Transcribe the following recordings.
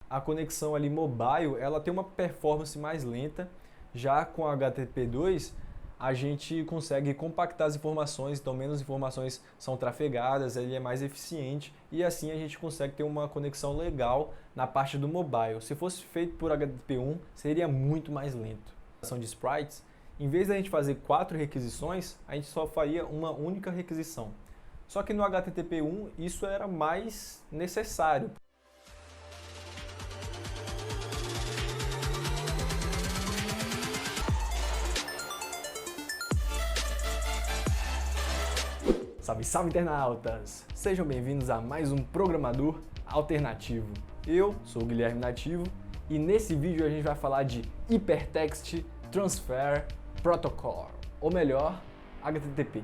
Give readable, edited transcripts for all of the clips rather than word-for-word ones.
a conexão ali mobile, ela tem uma performance mais lenta. Já com a HTTP2, a gente consegue compactar as informações, então menos informações são trafegadas, ele é mais eficiente e assim a gente consegue ter uma conexão legal na parte do mobile. Se fosse feito por HTTP1, seria muito mais lento. A ação de sprites, em vez da gente fazer 4 requisições, a gente só faria uma única requisição. Só que no HTTP1 isso era mais necessário. Salve, salve internautas! Sejam bem-vindos a mais um Programador Alternativo. Eu sou o Guilherme Nativo e nesse vídeo a gente vai falar de Hypertext Transfer Protocol, ou melhor, HTTP.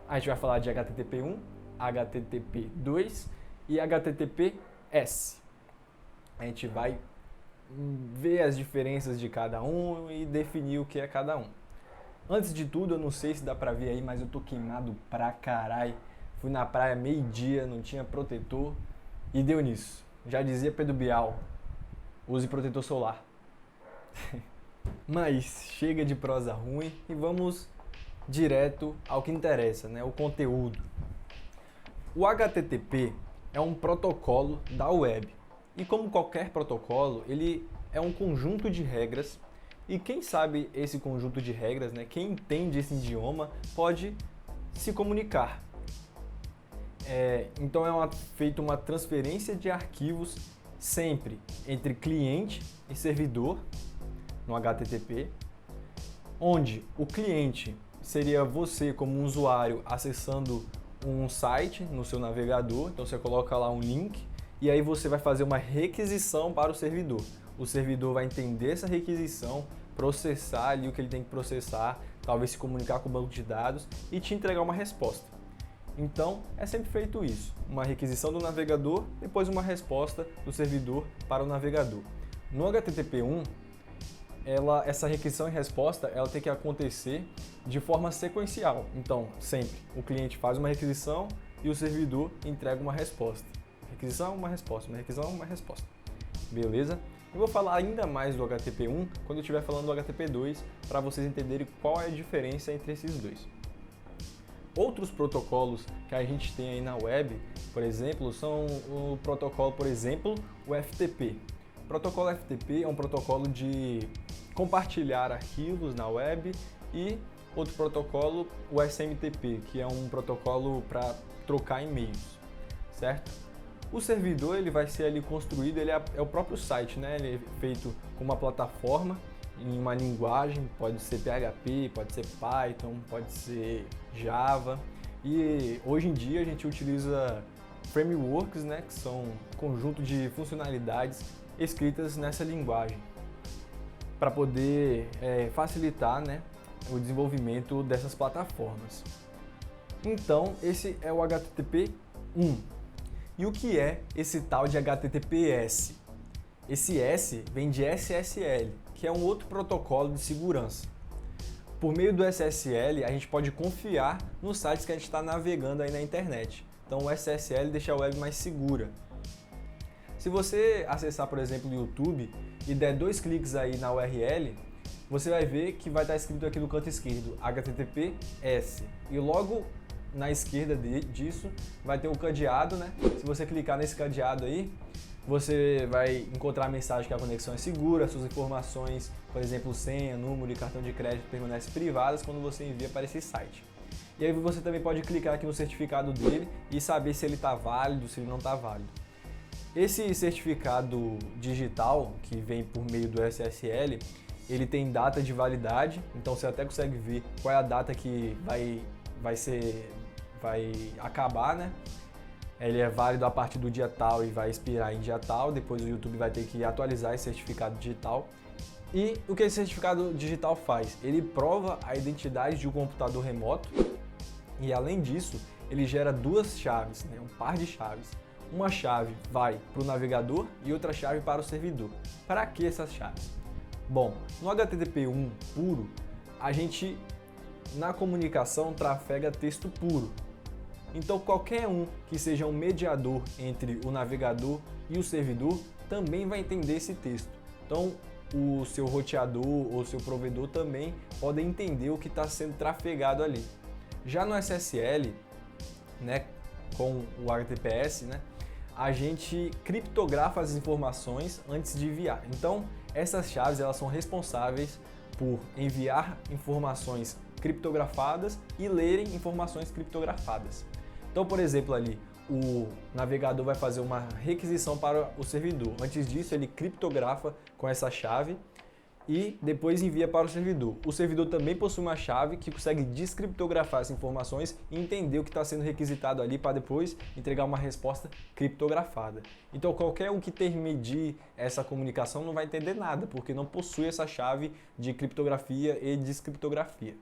A gente vai falar de HTTP1, HTTP2 e HTTPS. A gente vai ver as diferenças de cada um e definir o que é cada um. Antes de tudo, eu não sei se dá pra ver aí, mas eu tô queimado pra caralho. Fui na praia meio-dia, não tinha protetor e deu nisso. Já dizia Pedro Bial, use protetor solar. Mas chega de prosa ruim e vamos direto ao que interessa, né? O conteúdo. O HTTP é um protocolo da web. E como qualquer protocolo, ele é um conjunto de regras. E quem sabe esse conjunto de regras, né, quem entende esse idioma, pode se comunicar. Então feita uma transferência de arquivos sempre entre cliente e servidor no HTTP, onde o cliente seria você como usuário acessando um site no seu navegador, então você coloca lá um link e aí você vai fazer uma requisição para o servidor. O servidor vai entender essa requisição, processar ali o que ele tem que processar, talvez se comunicar com o banco de dados e te entregar uma resposta. Então, é sempre feito isso, uma requisição do navegador, depois uma resposta do servidor para o navegador. No HTTP1, essa requisição e resposta ela tem que acontecer de forma sequencial. Então, sempre, o cliente faz uma requisição e o servidor entrega uma resposta. Requisição, uma resposta, uma requisição, uma resposta. Beleza? Eu vou falar ainda mais do HTTP1 quando eu estiver falando do HTTP2 para vocês entenderem qual é a diferença entre esses dois. Outros protocolos que a gente tem aí na web, por exemplo, são o protocolo, por exemplo, o FTP. O protocolo FTP é um protocolo de compartilhar arquivos na web e outro protocolo, o SMTP, que é um protocolo para trocar e-mails, certo? O servidor ele vai ser ali construído, ele é o próprio site, né? Ele é feito com uma plataforma, em uma linguagem, pode ser PHP, pode ser Python, pode ser Java. E hoje em dia a gente utiliza frameworks, né? Que são um conjunto de funcionalidades escritas nessa linguagem para poder facilitar, né, o desenvolvimento dessas plataformas. Então, esse é o HTTP1. E o que é esse tal de HTTPS? Esse S vem de SSL, que é um outro protocolo de segurança. Por meio do SSL, a gente pode confiar nos sites que a gente está navegando aí na internet. Então o SSL deixa a web mais segura. Se você acessar, por exemplo, o YouTube e der 2 cliques aí na URL, você vai ver que vai estar escrito aqui no canto esquerdo, HTTPS. E logo na esquerda disso vai ter um cadeado, né? Se você clicar nesse cadeado aí, você vai encontrar a mensagem que a conexão é segura, suas informações, por exemplo, senha, número e cartão de crédito permanecem privadas quando você envia para esse site. E aí você também pode clicar aqui no certificado dele e saber se ele está válido, se ele não está válido. Esse certificado digital que vem por meio do SSL, ele tem data de validade, então você até consegue ver qual é a data que vai acabar, né? Ele é válido a partir do dia tal e vai expirar em dia tal, depois o YouTube vai ter que atualizar esse certificado digital. E o que esse certificado digital faz? Ele prova a identidade de um computador remoto e, além disso, ele gera 2 chaves, né? Um par de chaves. Uma chave vai para o navegador e outra chave para o servidor. Para que essas chaves? Bom, no HTTP1 puro, a gente na comunicação trafega texto puro. Então qualquer um que seja um mediador entre o navegador e o servidor também vai entender esse texto. Então, o seu roteador ou seu provedor também podem entender o que está sendo trafegado ali. Já no SSL, né, com o HTTPS, né, a gente criptografa as informações antes de enviar. Então, essas chaves elas são responsáveis por enviar informações criptografadas e lerem informações criptografadas. Então, por exemplo, ali o navegador vai fazer uma requisição para o servidor. Antes disso, ele criptografa com essa chave e depois envia para o servidor. O servidor também possui uma chave que consegue descriptografar as informações e entender o que está sendo requisitado ali para depois entregar uma resposta criptografada. Então, qualquer um que intermedie essa comunicação não vai entender nada, porque não possui essa chave de criptografia e descriptografia.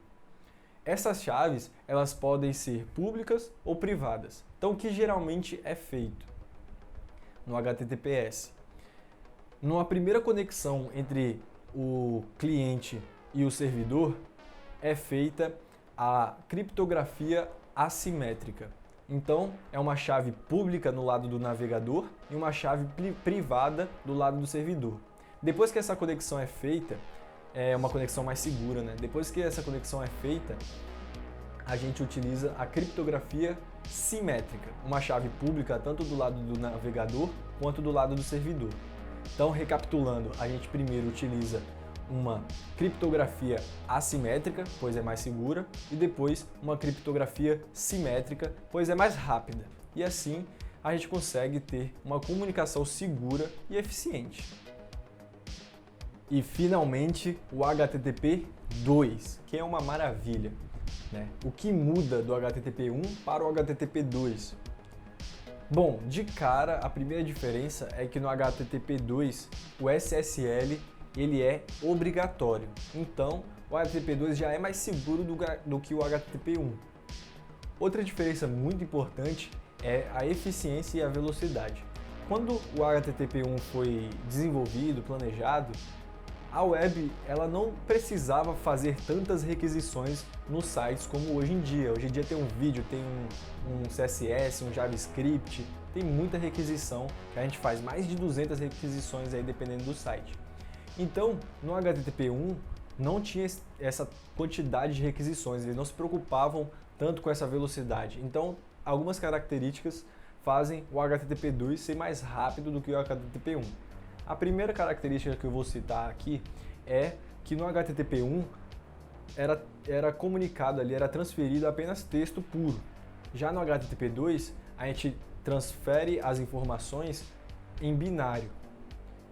Essas chaves, elas podem ser públicas ou privadas. Então, o que geralmente é feito no HTTPS? Numa primeira conexão entre o cliente e o servidor, é feita a criptografia assimétrica. Então, é uma chave pública no lado do navegador e uma chave privada do lado do servidor. Depois que essa conexão é feita, é uma conexão mais segura, né? Depois que essa conexão é feita, a gente utiliza a criptografia simétrica, uma chave pública tanto do lado do navegador quanto do lado do servidor. Então, recapitulando, a gente primeiro utiliza uma criptografia assimétrica, pois é mais segura, e depois uma criptografia simétrica, pois é mais rápida. E assim, a gente consegue ter uma comunicação segura e eficiente. E finalmente o HTTP2, que é uma maravilha, né? O que muda do HTTP1 para o HTTP2? Bom, de cara, a primeira diferença é que no HTTP2 o SSL ele é obrigatório. Então, o HTTP2 já é mais seguro do que o HTTP1. Outra diferença muito importante é a eficiência e a velocidade. Quando o HTTP1 foi desenvolvido, planejado, a web ela não precisava fazer tantas requisições nos sites como hoje em dia. Hoje em dia tem um vídeo, tem um CSS, um JavaScript, tem muita requisição que a gente faz, mais de 200 requisições aí dependendo do site. Então, no HTTP1 não tinha essa quantidade de requisições, eles não se preocupavam tanto com essa velocidade. Então, algumas características fazem o HTTP2 ser mais rápido do que o HTTP1. A primeira característica que eu vou citar aqui é que no HTTP1 era comunicado ali, era transferido apenas texto puro. Já no HTTP2, a gente transfere as informações em binário.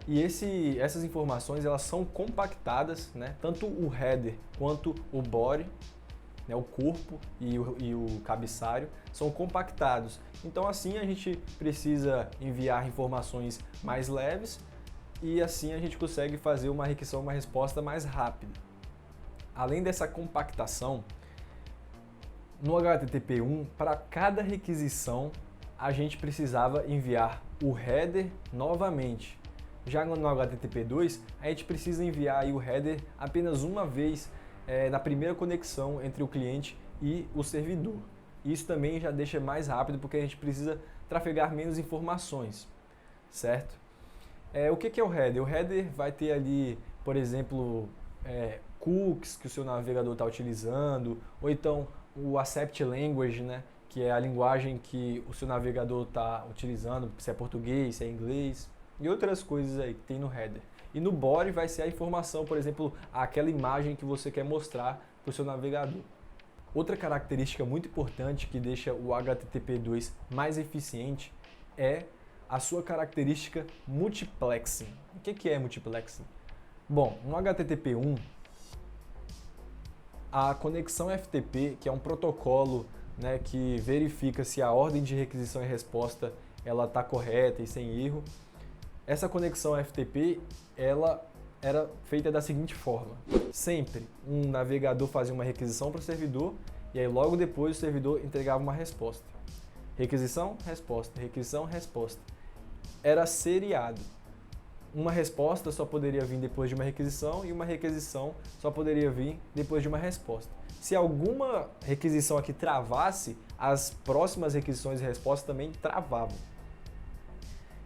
E essas informações elas são compactadas, né? Tanto o header quanto o body, né? O corpo e o cabeçalho são compactados. Então assim a gente precisa enviar informações mais leves e assim a gente consegue fazer uma requisição, uma resposta mais rápida. Além dessa compactação, no HTTP1, para cada requisição, a gente precisava enviar o header novamente. Já no HTTP2, a gente precisa enviar aí o header apenas uma vez na primeira conexão entre o cliente e o servidor. Isso também já deixa mais rápido porque a gente precisa trafegar menos informações, certo? O que é o header? O header vai ter ali, por exemplo, cookies que o seu navegador está utilizando, ou então o accept language, né, que é a linguagem que o seu navegador está utilizando, se é português, se é inglês, e outras coisas aí que tem no header. E no body vai ser a informação, por exemplo, aquela imagem que você quer mostrar para o seu navegador. Outra característica muito importante que deixa o HTTP2 mais eficiente é a sua característica multiplexing. O que é multiplexing? Bom, no HTTP1, a conexão FTP, que é um protocolo, né, que verifica se a ordem de requisição e resposta ela está correta e sem erro, essa conexão FTP ela era feita da seguinte forma: sempre um navegador fazia uma requisição para o servidor e aí logo depois o servidor entregava uma resposta. Requisição, resposta, requisição, resposta. Era seriado. Uma resposta só poderia vir depois de uma requisição e uma requisição só poderia vir depois de uma resposta. Se alguma requisição aqui travasse, as próximas requisições e respostas também travavam.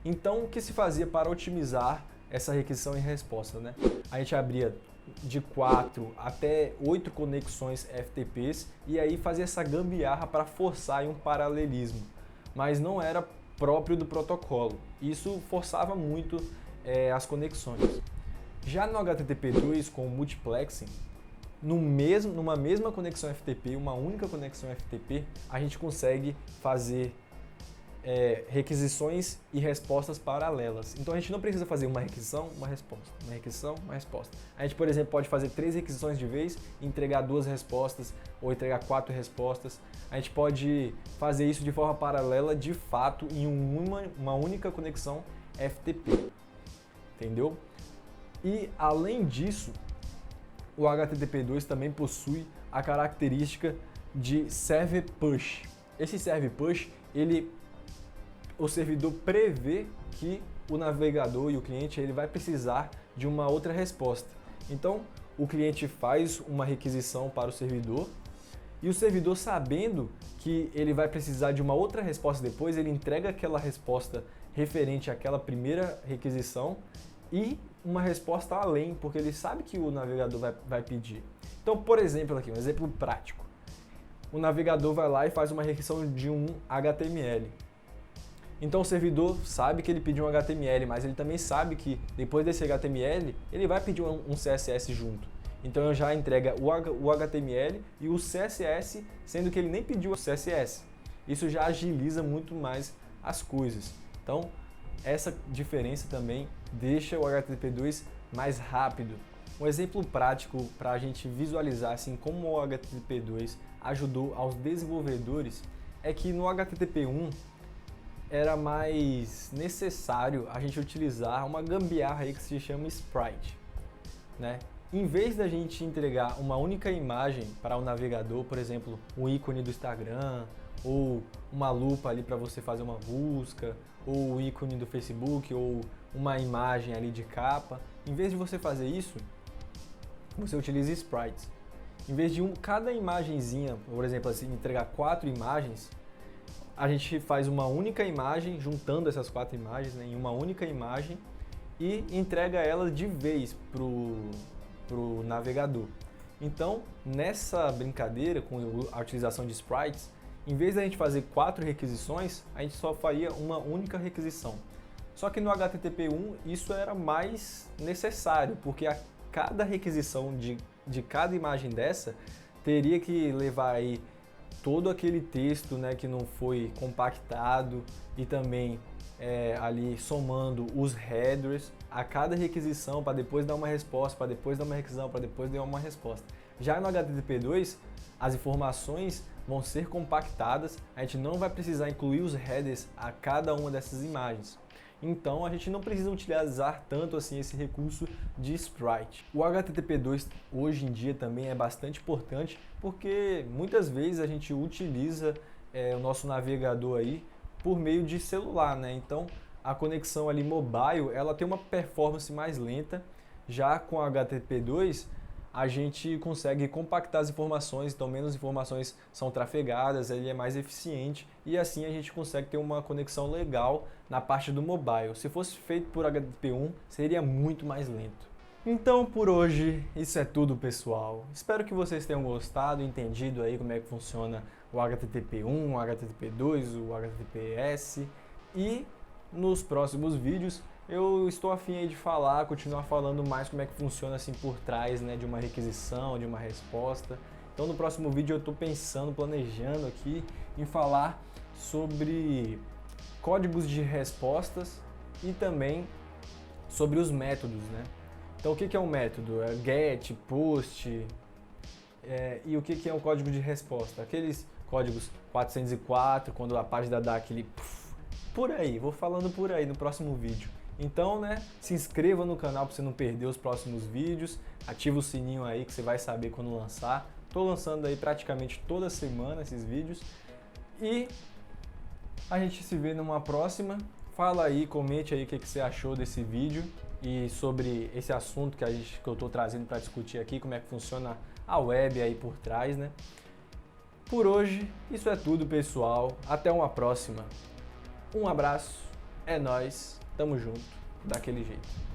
Então, o que se fazia para otimizar essa requisição e resposta, né? A gente abria de 4 até 8 conexões FTPs e aí fazia essa gambiarra para forçar um paralelismo, mas não era próprio do protocolo. Isso forçava muito as conexões. Já no HTTP2 com o multiplexing, numa mesma conexão FTP, uma única conexão FTP, a gente consegue fazer requisições e respostas paralelas. Então a gente não precisa fazer uma requisição, uma resposta, uma requisição, uma resposta. A gente, por exemplo, pode fazer 3 requisições de vez, entregar 2 respostas ou entregar 4 respostas. A gente pode fazer isso de forma paralela, de fato, em uma única conexão FTP. Entendeu? E além disso, o HTTP2 também possui a característica de Server Push. Esse Server Push, o servidor prevê que o navegador e o cliente vai precisar de uma outra resposta. Então, o cliente faz uma requisição para o servidor e o servidor, sabendo que ele vai precisar de uma outra resposta depois, ele entrega aquela resposta referente àquela primeira requisição e uma resposta além, porque ele sabe que o navegador vai pedir. Então, por exemplo, aqui um exemplo prático. O navegador vai lá e faz uma requisição de um HTML. Então o servidor sabe que ele pediu um HTML, mas ele também sabe que depois desse HTML, ele vai pedir um CSS junto. Então eu já entrega o HTML e o CSS, sendo que ele nem pediu o CSS. Isso já agiliza muito mais as coisas. Então, essa diferença também deixa o HTTP2 mais rápido. Um exemplo prático para a gente visualizar assim, como o HTTP2 ajudou aos desenvolvedores é que no HTTP1 era mais necessário a gente utilizar uma gambiarra aí que se chama Sprite, né? Em vez da gente entregar uma única imagem para o navegador, por exemplo, um ícone do Instagram, ou uma lupa ali para você fazer uma busca, ou o ícone do Facebook, ou uma imagem ali de capa, em vez de você fazer isso, você utiliza sprites. Em vez de cada imagenzinha, por exemplo, assim, entregar 4 imagens, a gente faz uma única imagem, juntando essas 4 imagens, né, em uma única imagem e entrega ela de vez pro navegador. Então, nessa brincadeira com a utilização de sprites, em vez da gente fazer 4 requisições, a gente só faria uma única requisição. Só que no HTTP1 isso era mais necessário, porque a cada requisição de cada imagem dessa teria que levar aí todo aquele texto, né, que não foi compactado e também ali somando os headers a cada requisição para depois dar uma resposta, para depois dar uma requisição, para depois dar uma resposta. Já no HTTP2, as informações vão ser compactadas, a gente não vai precisar incluir os headers a cada uma dessas imagens. Então a gente não precisa utilizar tanto assim esse recurso de sprite. O HTTP2 hoje em dia também é bastante importante porque muitas vezes a gente utiliza o nosso navegador aí por meio de celular, né? Então a conexão ali mobile ela tem uma performance mais lenta. Já com o HTTP2 a gente consegue compactar as informações, então menos informações são trafegadas, ele é mais eficiente e assim a gente consegue ter uma conexão legal na parte do mobile. Se fosse feito por HTTP1, seria muito mais lento. Então por hoje isso é tudo, pessoal. Espero que vocês tenham gostado, entendido aí como é que funciona o HTTP1, o HTTP2, o HTTPS e nos próximos vídeos eu estou a fim aí de continuar falando mais como é que funciona assim por trás, né, de uma requisição, de uma resposta. Então no próximo vídeo eu estou planejando aqui em falar sobre códigos de respostas e também sobre os métodos, né? Então o que é um método? É get, post, e o que é um código de resposta? Aqueles códigos 404, quando a página dá aquele por aí, vou falando por aí no próximo vídeo. Então, né, se inscreva no canal para você não perder os próximos vídeos, ativa o sininho aí que você vai saber quando lançar. Estou lançando aí praticamente toda semana esses vídeos e a gente se vê numa próxima. Fala aí, comente aí o que você achou desse vídeo e sobre esse assunto que eu estou trazendo para discutir aqui, como é que funciona a web aí por trás, né? Por hoje, isso é tudo, pessoal. Até uma próxima. Um abraço É nóis, tamo junto, daquele jeito.